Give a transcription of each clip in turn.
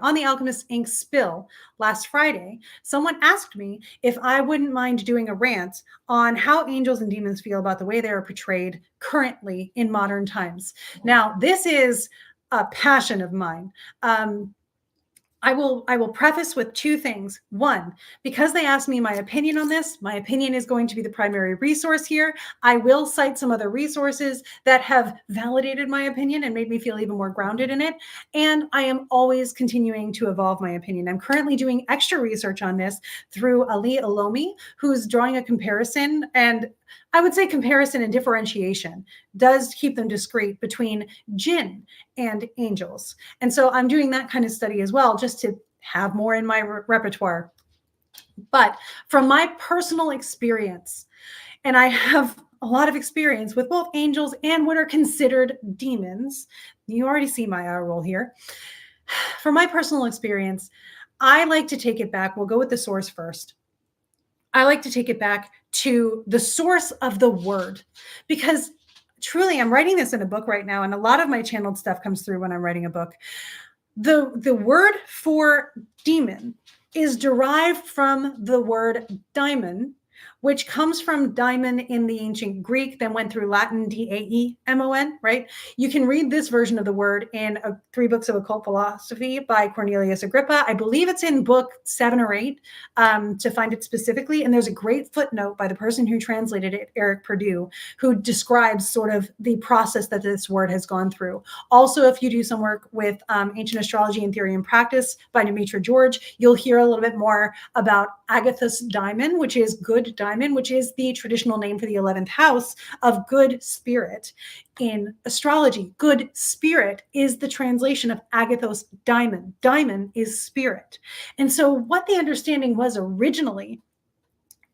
on the Alchemist Ink spill last Friday, someone asked me if I wouldn't mind doing a rant on how angels and demons feel about the way they are portrayed currently in modern times. Now, this is a passion of mine. I will preface with two things. One, because they asked me my opinion on this, my opinion is going to be the primary resource here. I will cite some other resources that have validated my opinion and made me feel even more grounded in it. And I am always continuing to evolve my opinion. I'm currently doing extra research on this through Ali Alomi, who's drawing a comparison, and I would say comparison and differentiation does keep them discrete between jinn and angels. And so I'm doing that kind of study as well, just to have more in my repertoire. But from my personal experience, and I have a lot of experience with both angels and what are considered demons. You already see my eye roll here. From my personal experience, I like to take it back. We'll go with the source first. I like to take it back to the source of the word, because truly I'm writing this in a book right now, and a lot of my channeled stuff comes through when I'm writing a book. The word for demon is derived from the word daimon, which comes from daimon in the ancient Greek, then went through Latin, Daemon, right? You can read this version of the word in 3 books of occult philosophy by Cornelius Agrippa. I believe it's in book 7 or 8 to find it specifically. And there's a great footnote by the person who translated it, Eric Purdue, who describes sort of the process that this word has gone through. Also, if you do some work with Ancient Astrology and Theory and Practice by Demetra George, you'll hear a little bit more about Agathos daimon, which is good daimon, which is the traditional name for the 11th house of good spirit. In astrology, good spirit is the translation of Agathos daimon. Daimon is spirit. And so what the understanding was originally,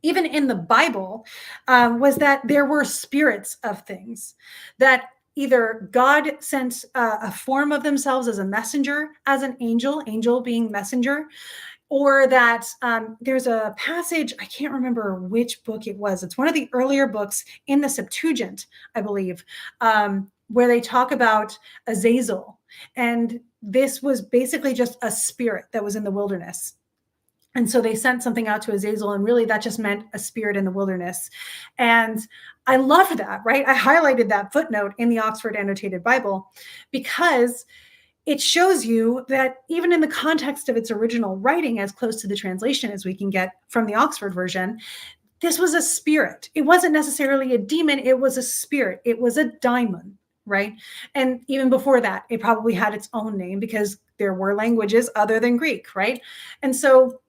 even in the Bible, was that there were spirits of things, that either God sent a form of themselves as a messenger, as an angel, angel being messenger, or that there's a passage, I can't remember which book it was. It's one of the earlier books in the Septuagint, I believe, where they talk about Azazel. And this was basically just a spirit that was in the wilderness. And so they sent something out to Azazel, and really that just meant a spirit in the wilderness. And I love that, right? I highlighted that footnote in the Oxford Annotated Bible because it shows you that even in the context of its original writing, as close to the translation as we can get from the Oxford version, this was a spirit. It wasn't necessarily a demon. It was a spirit. It was a daimon, right? And even before that, it probably had its own name because there were languages other than Greek, right? And so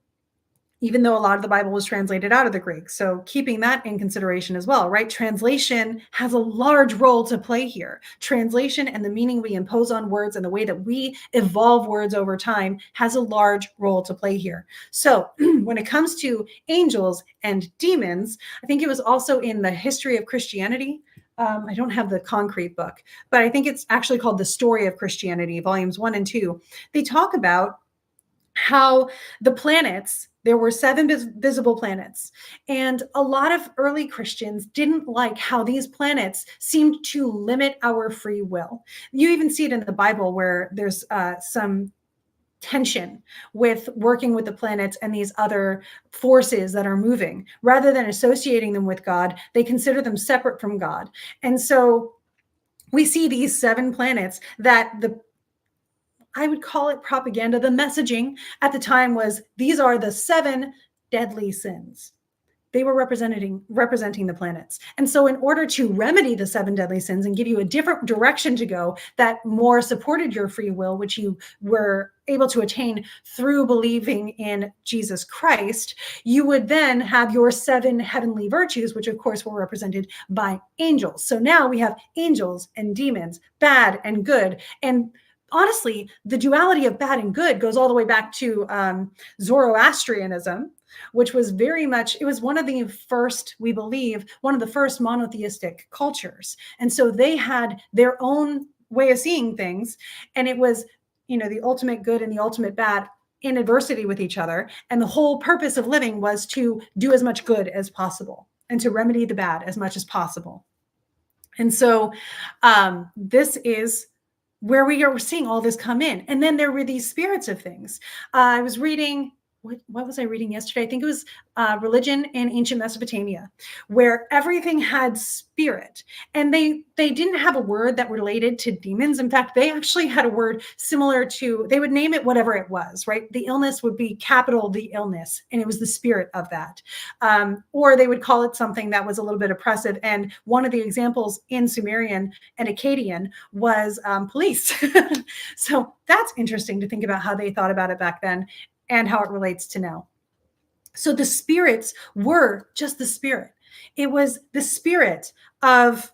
even though a lot of the Bible was translated out of the Greek. So keeping that in consideration as well, right? Translation has a large role to play here. Translation and the meaning we impose on words and the way that we evolve words over time has a large role to play here. So when it comes to angels and demons, I think it was also in the History of Christianity. I don't have the concrete book, but I think it's actually called The Story of Christianity, volumes 1 and 2. They talk about how the planets, there were 7 visible planets, and a lot of early Christians didn't like how these planets seemed to limit our free will. You even see it in the Bible where there's some tension with working with the planets and these other forces that are moving. Rather than associating them with God, they consider them separate from God. And so we see these 7 planets that I would call it propaganda. The messaging at the time was, these are the 7 deadly sins. They were representing the planets. And so in order to remedy the 7 deadly sins and give you a different direction to go that more supported your free will, which you were able to attain through believing in Jesus Christ, you would then have your 7 heavenly virtues, which of course were represented by angels. So now we have angels and demons, bad and good. And honestly, the duality of bad and good goes all the way back to Zoroastrianism, which was very much, it was one of the first, we believe, one of the first monotheistic cultures. And so they had their own way of seeing things. And it was, the ultimate good and the ultimate bad in adversity with each other. And the whole purpose of living was to do as much good as possible and to remedy the bad as much as possible. And so this is where we're seeing all this come in. And then there were these spirits of things. I was reading, what was I reading yesterday? I think it was Religion in Ancient Mesopotamia, where everything had spirit. And they didn't have a word that related to demons. In fact, they actually had a word similar to, they would name it whatever it was, right? The illness would be capital the illness, and it was the spirit of that. Or they would call it something that was a little bit oppressive. And one of the examples in Sumerian and Akkadian was police. So that's interesting to think about how they thought about it back then and how it relates to now. So the spirits were just the spirit. It was the spirit of,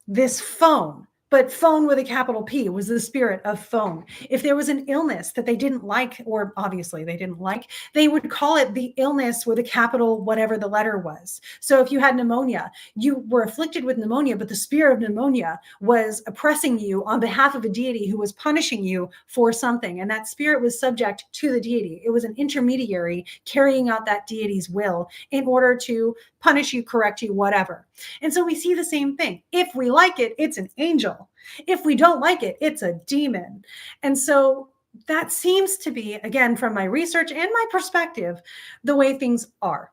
this phone, but phone with a capital P was the spirit of phone. If there was an illness that they didn't like, or obviously they didn't like, they would call it the illness with a capital, whatever the letter was. So if you had pneumonia, you were afflicted with pneumonia, but the spirit of pneumonia was oppressing you on behalf of a deity who was punishing you for something. And that spirit was subject to the deity. It was an intermediary carrying out that deity's will in order to punish you, correct you, whatever. And so we see the same thing. If we like it, it's an angel. If we don't like it, it's a demon. And so that seems to be, again, from my research and my perspective, the way things are.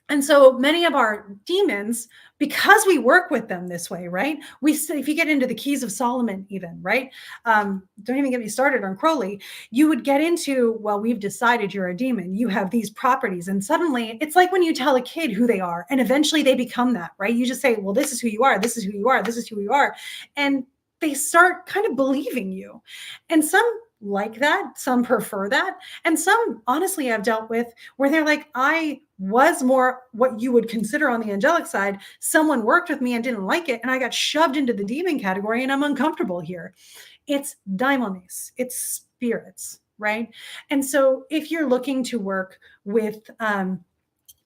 And so many of our demons, because we work with them this way, right? If you get into the Keys of Solomon, even, right? Don't even get me started on Crowley. You would get into, well, we've decided you're a demon. You have these properties. And suddenly it's like when you tell a kid who they are, and eventually they become that, right? You just say, well, this is who you are. This is who you are. This is who you are. And they start kind of believing you. And some like that, some prefer that, and some honestly I've dealt with where they're like, I was more what you would consider on the angelic side. Someone worked with me and didn't like it, and I got shoved into the demon category, and I'm uncomfortable here. It's daimones, it's spirits, right? And so if you're looking to work with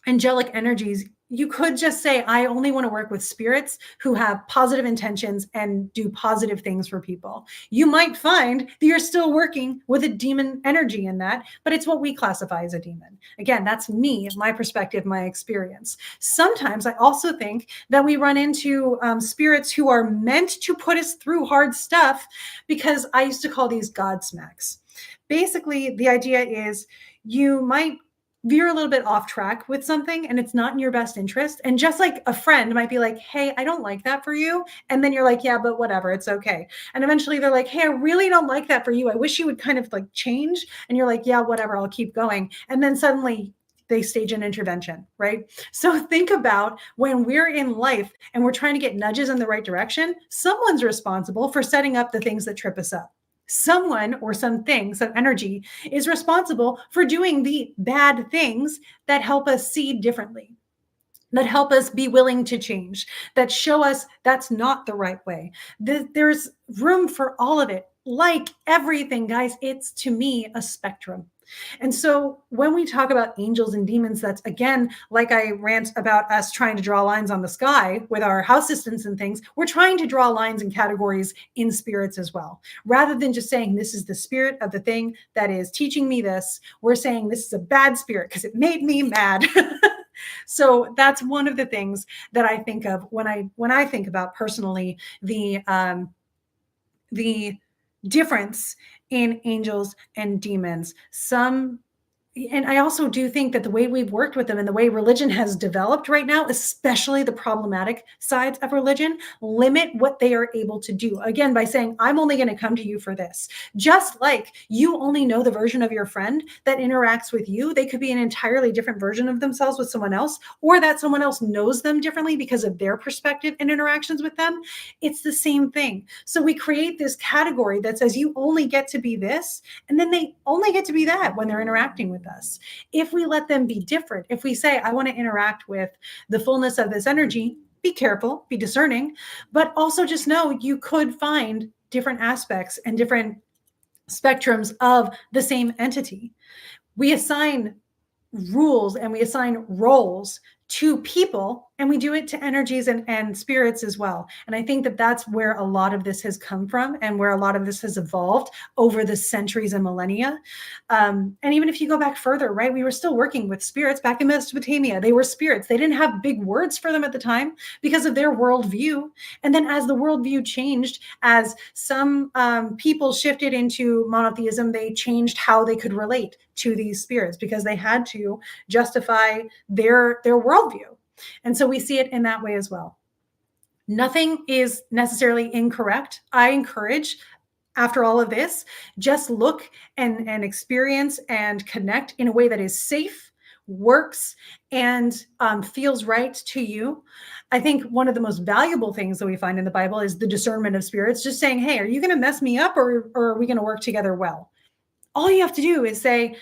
angelic energies, you could just say, I only want to work with spirits who have positive intentions and do positive things for people. You might find that you're still working with a demon energy in that, but it's what we classify as a demon. Again, that's me, my perspective, my experience. Sometimes I also think that we run into spirits who are meant to put us through hard stuff, because I used to call these God smacks. Basically, the idea is you might veer a little bit off track with something and it's not in your best interest. And just like a friend might be like, hey, I don't like that for you. And then you're like, yeah, but whatever, it's okay. And eventually they're like, hey, I really don't like that for you. I wish you would kind of like change. And you're like, yeah, whatever, I'll keep going. And then suddenly they stage an intervention, right? So think about when we're in life and we're trying to get nudges in the right direction, someone's responsible for setting up the things that trip us up. Someone or something, some energy is responsible for doing the bad things that help us see differently, that help us be willing to change, that show us that's not the right way. There's room for all of it. Like everything, guys, it's to me a spectrum. And so when we talk about angels and demons, that's again, like I rant about us trying to draw lines on the sky with our house systems and things, we're trying to draw lines and categories in spirits as well. Rather than just saying this is the spirit of the thing that is teaching me this, we're saying this is a bad spirit because it made me mad. So that's one of the things that I think of when I think about personally the difference in angels and demons. And I also do think that the way we've worked with them and the way religion has developed right now, especially the problematic sides of religion, limit what they are able to do. Again, by saying, I'm only going to come to you for this. Just like you only know the version of your friend that interacts with you, they could be an entirely different version of themselves with someone else, or that someone else knows them differently because of their perspective and interactions with them. It's the same thing. So we create this category that says you only get to be this, and then they only get to be that when they're interacting with us. If we let them be different, if we say, I want to interact with the fullness of this energy, be careful, be discerning, but also just know you could find different aspects and different spectrums of the same entity. We assign rules and we assign roles to people And we do it to energies and spirits as well. And I think that that's where a lot of this has come from and where a lot of this has evolved over the centuries and millennia. And even if you go back further, right, we were still working with spirits back in Mesopotamia. They were spirits. They didn't have big words for them at the time because of their worldview. And then as the worldview changed, as some people shifted into monotheism, they changed how they could relate to these spirits because they had to justify their worldview. And so we see it in that way as well. Nothing is necessarily incorrect. I encourage, after all of this, just look and experience and connect in a way that is safe, works, and feels right to you. I think one of the most valuable things that we find in the Bible is the discernment of spirits, just saying, hey, are you going to mess me up, or are we going to work together well? All you have to do is say,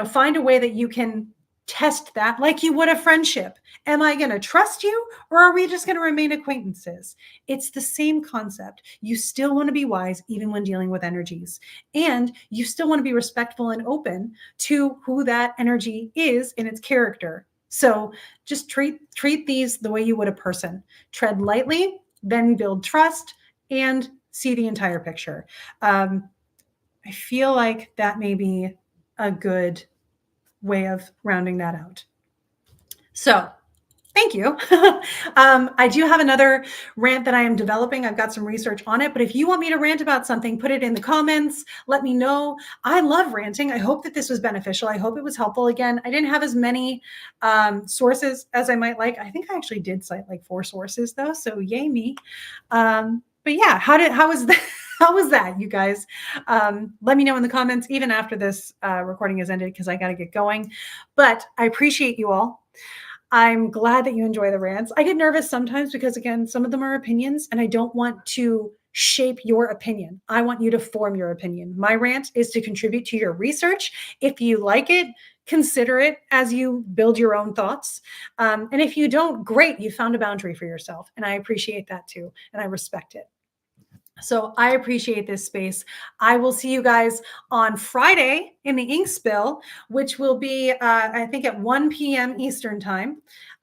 find a way that you can test that like you would a friendship. Am I going to trust you, or are we just going to remain acquaintances? It's the same concept. You still want to be wise even when dealing with energies, and you still want to be respectful and open to who that energy is in its character. So just treat these the way you would a person. Tread lightly, then build trust, and see the entire picture. I feel like that may be a good way of rounding that out. So thank you. I do have another rant that I am developing. I've got some research on it, but if you want me to rant about something, put it in the comments. Let me know. I love ranting. I hope that this was beneficial. I hope it was helpful. Again, I didn't have as many sources as I might like. I think I actually did cite like 4 sources though, so yay me. But yeah, how was that? How was that, you guys? Let me know in the comments, even after this recording has ended, because I got to get going. But I appreciate you all. I'm glad that you enjoy the rants. I get nervous sometimes because, again, some of them are opinions, and I don't want to shape your opinion. I want you to form your opinion. My rant is to contribute to your research. If you like it, consider it as you build your own thoughts. And if you don't, great, you found a boundary for yourself. And I appreciate that too. And I respect it. So I appreciate this space. I will see you guys on Friday in the ink spill, which will be, I think, at 1 p.m. Eastern time.